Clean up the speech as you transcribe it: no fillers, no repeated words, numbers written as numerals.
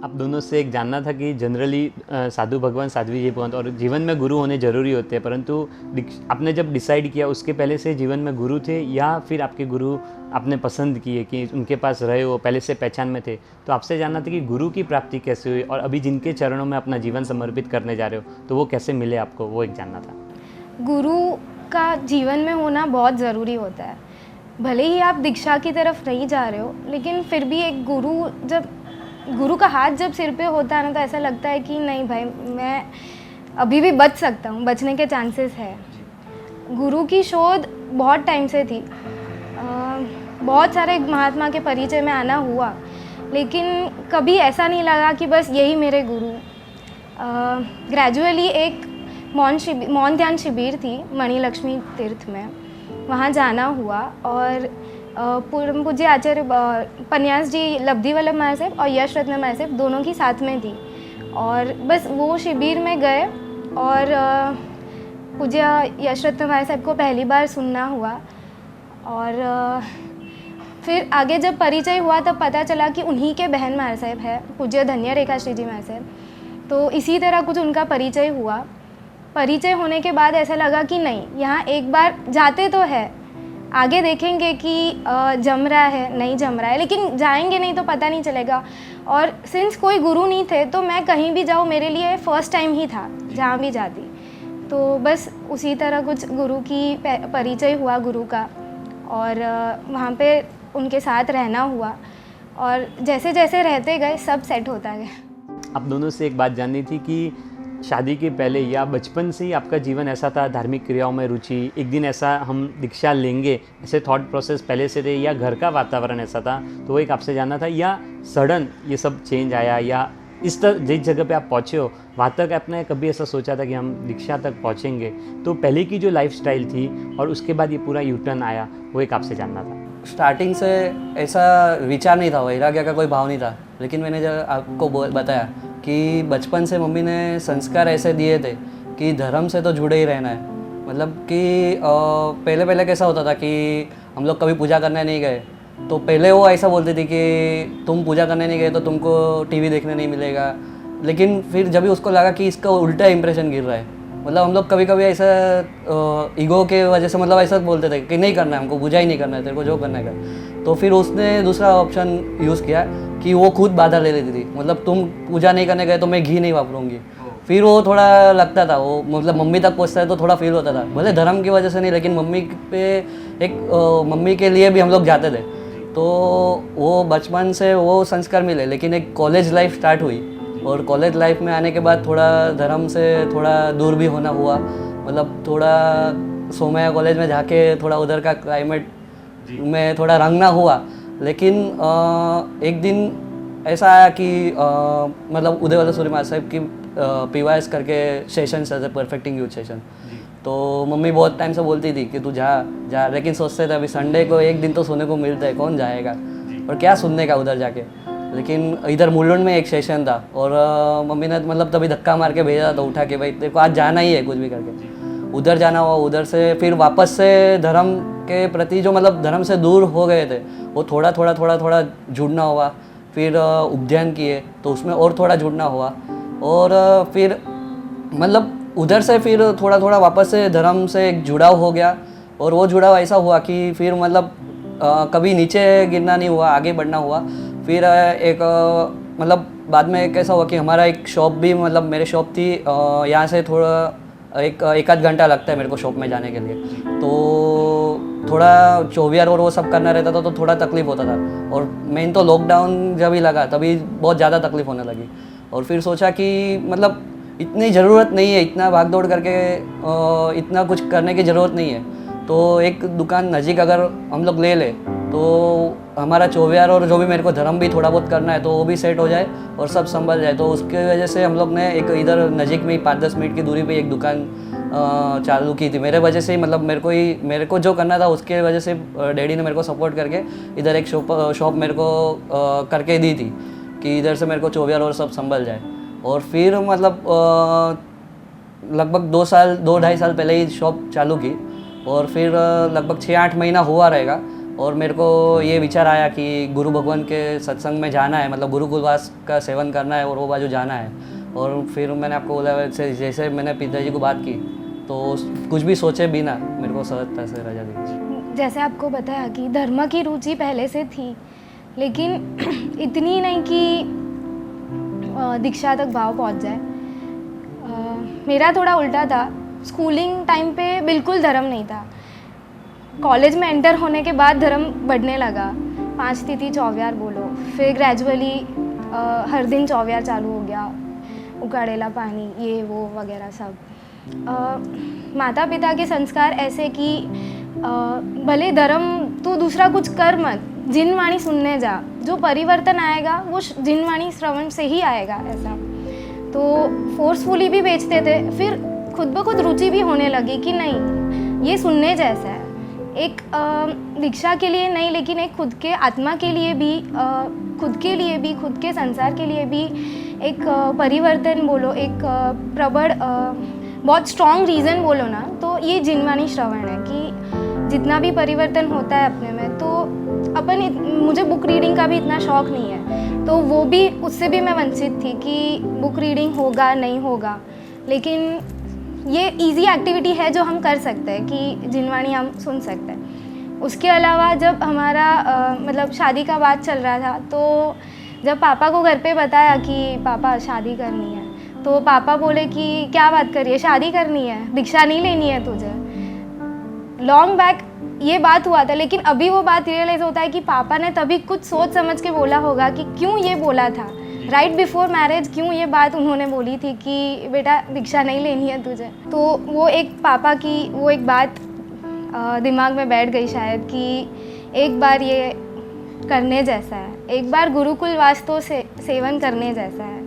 आप दोनों से एक जानना था कि जनरली साधु भगवान साध्वी जी भगवान और जीवन में गुरु होने ज़रूरी होते हैं, परंतु आपने जब डिसाइड किया उसके पहले से जीवन में गुरु थे या फिर आपके गुरु आपने पसंद किए कि उनके पास रहे हो, पहले से पहचान में थे? तो आपसे जानना था कि गुरु की प्राप्ति कैसे हुई और अभी जिनके चरणों में अपना जीवन समर्पित करने जा रहे हो तो वो कैसे मिले आपको, वो एक जानना था। गुरु का जीवन में होना बहुत ज़रूरी होता है। भले ही आप दीक्षा की तरफ नहीं जा रहे हो, लेकिन फिर भी एक गुरु का हाथ जब सिर पे होता है ना, तो ऐसा लगता है कि नहीं भाई, मैं अभी भी बच सकता हूँ, बचने के चांसेस है। गुरु की शोध बहुत टाइम से थी। बहुत सारे महात्मा के परिचय में आना हुआ, लेकिन कभी ऐसा नहीं लगा कि बस यही मेरे गुरु। ग्रेजुअली एक मौन ध्यान शिविर थी मणिलक्ष्मी तीर्थ में, वहाँ जाना हुआ और पूर्व पूज्य आचार्य पन्यास जी, लब्धि वल्लभ महाराज साहब और यश रत्न महाराज साहब दोनों की साथ में थी। और बस वो शिविर में गए और पूज्य यश रत्न महाराज साहब को पहली बार सुनना हुआ। और फिर आगे जब परिचय हुआ तब पता चला कि उन्हीं के बहन महाराज साहब है, पूज्य धन्य रेखा श्री जी महाराज साहब। तो इसी तरह कुछ उनका परिचय हुआ। परिचय होने के बाद ऐसा लगा कि नहीं, यहाँ एक बार जाते तो है, आगे देखेंगे कि जम रहा है नहीं जम रहा है, लेकिन जाएंगे नहीं तो पता नहीं चलेगा। और सिंस कोई गुरु नहीं थे तो मैं कहीं भी जाऊँ, मेरे लिए फ़र्स्ट टाइम ही था जहाँ भी जाती। तो बस उसी तरह कुछ गुरु की परिचय हुआ गुरु का, और वहाँ पे उनके साथ रहना हुआ और जैसे जैसे रहते गए सब सेट होता गया। आप दोनों से एक बात जाननी थी कि शादी के पहले या बचपन से ही आपका जीवन ऐसा था, धार्मिक क्रियाओं में रुचि, एक दिन ऐसा हम दीक्षा लेंगे, ऐसे थॉट प्रोसेस पहले से थे, या घर का वातावरण ऐसा था? तो वो एक आपसे जानना था, या सडन ये सब चेंज आया, या इस तरह जिस जगह पे आप पहुँचे हो वहाँ तक आपने कभी ऐसा सोचा था कि हम दीक्षा तक पहुँचेंगे? तो पहले की जो लाइफस्टाइल थी और उसके बाद ये पूरा यू टर्न आया, वो एक आपसे जानना था। स्टार्टिंग से ऐसा विचार नहीं था, वैराग्य का कोई भाव नहीं था, लेकिन मैंने जब आपको बताया कि बचपन से मम्मी ने संस्कार ऐसे दिए थे कि धर्म से तो जुड़े ही रहना है। मतलब कि पहले पहले कैसा होता था कि हम लोग कभी पूजा करने नहीं गए तो पहले वो ऐसा बोलती थी कि तुम पूजा करने नहीं गए तो तुमको टीवी देखने नहीं मिलेगा, लेकिन फिर जब भी उसको लगा कि इसका उल्टा इंप्रेशन गिर रहा है, मतलब हम लोग कभी कभी ऐसा ईगो के वजह से मतलब ऐसा बोलते थे कि नहीं करना है हमको, पूजा ही नहीं करना है, तेरे को जो करना है कर। तो फिर उसने दूसरा ऑप्शन यूज़ किया कि वो खुद बाधा ले लेती थी, मतलब तुम पूजा नहीं करने गए तो मैं घी नहीं वापरूंगी। फिर वो थोड़ा लगता था, वो मतलब मम्मी तक पहुँचता है तो थोड़ा फील होता था, भले धर्म की वजह से नहीं, लेकिन मम्मी पे एक मम्मी के लिए भी हम लोग जाते थे। तो वो बचपन से वो संस्कार मिले, लेकिन एक कॉलेज लाइफ स्टार्ट हुई और कॉलेज लाइफ में आने के बाद थोड़ा धर्म से थोड़ा दूर भी होना हुआ। मतलब थोड़ा सोमया कॉलेज में जाके थोड़ा उधर का क्लाइमेट में थोड़ा रंगना हुआ। लेकिन एक दिन ऐसा आया कि मतलब उदयवल्लभ सूर्य महाराज साहब की PYS करके सेशन है, परफेक्टिंग यूथ सेशन। तो मम्मी बहुत टाइम से बोलती थी कि तू जा जा, लेकिन सोचते थे अभी संडे को एक दिन तो सोने को मिलता है, कौन जाएगा और क्या सुनने का उधर जाके। लेकिन इधर मुलुंड में एक सेशन था और मम्मी ने मतलब तभी धक्का मार के भेजा था उठा के, भाई तेरे को आज जाना ही है कुछ भी करके। उधर जाना हुआ, उधर से फिर वापस से धर्म के प्रति जो मतलब धर्म से दूर हो गए थे वो थोड़ा थोड़ा जुड़ना हुआ। फिर उपध्यान किए तो उसमें और थोड़ा जुड़ना हुआ, और फिर मतलब उधर से फिर थोड़ा वापस से धर्म से एक जुड़ाव हो गया। और वो जुड़ाव ऐसा हुआ कि फिर मतलब कभी नीचे गिरना नहीं हुआ, आगे बढ़ना हुआ। फिर एक मतलब बाद में कैसा हुआ कि हमारा एक शॉप भी, मतलब मेरे शॉप थी यहाँ से थोड़ा एक आध घंटा लगता है मेरे को शॉप में जाने के लिए। तो थोड़ा चौबियार और वो सब करना रहता था तो थोड़ा तकलीफ होता था। और मेन तो लॉकडाउन जब ही लगा तभी बहुत ज़्यादा तकलीफ होने लगी। और फिर सोचा कि मतलब इतनी ज़रूरत नहीं है, इतना भाग दौड़ करके इतना कुछ करने की ज़रूरत नहीं है। तो एक दुकान नज़दीक अगर हम लोग ले ले तो हमारा चौबियार और जो भी मेरे को धर्म भी थोड़ा बहुत करना है तो वो भी सेट हो जाए और सब संभल जाए। तो उसकी वजह से हम लोग ने एक इधर नज़दीक में ही 5-10 मिनट की दूरी पे एक दुकान चालू की थी। मेरे वजह से ही, मतलब मेरे को जो करना था उसके वजह से डैडी ने मेरे को सपोर्ट करके इधर एक शॉप मेरे को करके दी थी कि इधर से मेरे को चौबियार और सब संभल जाए। और फिर मतलब लगभग 2-2.5 साल पहले ही शॉप चालू की और फिर लगभग 6-8 महीना हुआ रहेगा। और मेरे को ये विचार आया कि गुरु भगवान के सत्संग में जाना है, मतलब गुरुकुलवास का सेवन करना है और वो बाजू जाना है। और फिर मैंने आपको बोला वैसे जैसे मैंने पिताजी को बात की तो कुछ भी सोचे बिना मेरे को सहजता से रजा दी। जैसे आपको बताया कि धर्म की रुचि पहले से थी, लेकिन इतनी नहीं कि दीक्षा तक भाव पहुंच जाए। मेरा थोड़ा उल्टा था। स्कूलिंग टाइम पे बिल्कुल धर्म नहीं था। कॉलेज में एंटर होने के बाद धर्म बढ़ने लगा। 5 तिथि चौव्यार बोलो, फिर ग्रेजुअली हर दिन चौव्यार चालू हो गया, उकाड़ेला पानी, ये वो वगैरह सब। माता पिता के संस्कार ऐसे कि भले धर्म तू दूसरा कुछ कर मत, जिनवाणी सुनने जा, जो परिवर्तन आएगा वो जिनवाणी श्रवण से ही आएगा, ऐसा। तो फोर्सफुली भी बेचते थे। फिर खुद ब खुद रुचि भी होने लगी कि नहीं ये सुनने जैसा है। एक दीक्षा के लिए नहीं, लेकिन एक खुद के आत्मा के लिए भी, खुद के लिए भी, खुद के संसार के लिए भी एक परिवर्तन बोलो, एक प्रबल बहुत स्ट्रॉन्ग रीज़न बोलो ना, तो ये जिनवाणी श्रवण है कि जितना भी परिवर्तन होता है अपने में, तो मुझे बुक रीडिंग का भी इतना शौक़ नहीं है, तो वो भी उससे भी मैं वंचित थी कि बुक रीडिंग होगा नहीं होगा। लेकिन ये इजी एक्टिविटी है जो हम कर सकते हैं कि जिनवाणी हम सुन सकते हैं। उसके अलावा जब हमारा मतलब शादी का बात चल रहा था, तो जब पापा को घर पे बताया कि पापा शादी करनी है, तो पापा बोले कि क्या बात करिए, शादी करनी है, दीक्षा नहीं लेनी है तुझे। लॉन्ग बैक ये बात हुआ था, लेकिन अभी वो बात रियलाइज़ होता है कि पापा ने तभी कुछ सोच समझ के बोला होगा कि क्यों ये बोला था। राइट बिफोर मैरिज क्यों ये बात उन्होंने बोली थी कि बेटा दीक्षा नहीं लेनी है तुझे। तो वो एक पापा की वो एक बात दिमाग में बैठ गई शायद कि एक बार ये करने जैसा है, एक बार गुरुकुल वास्तव से सेवन करने जैसा है।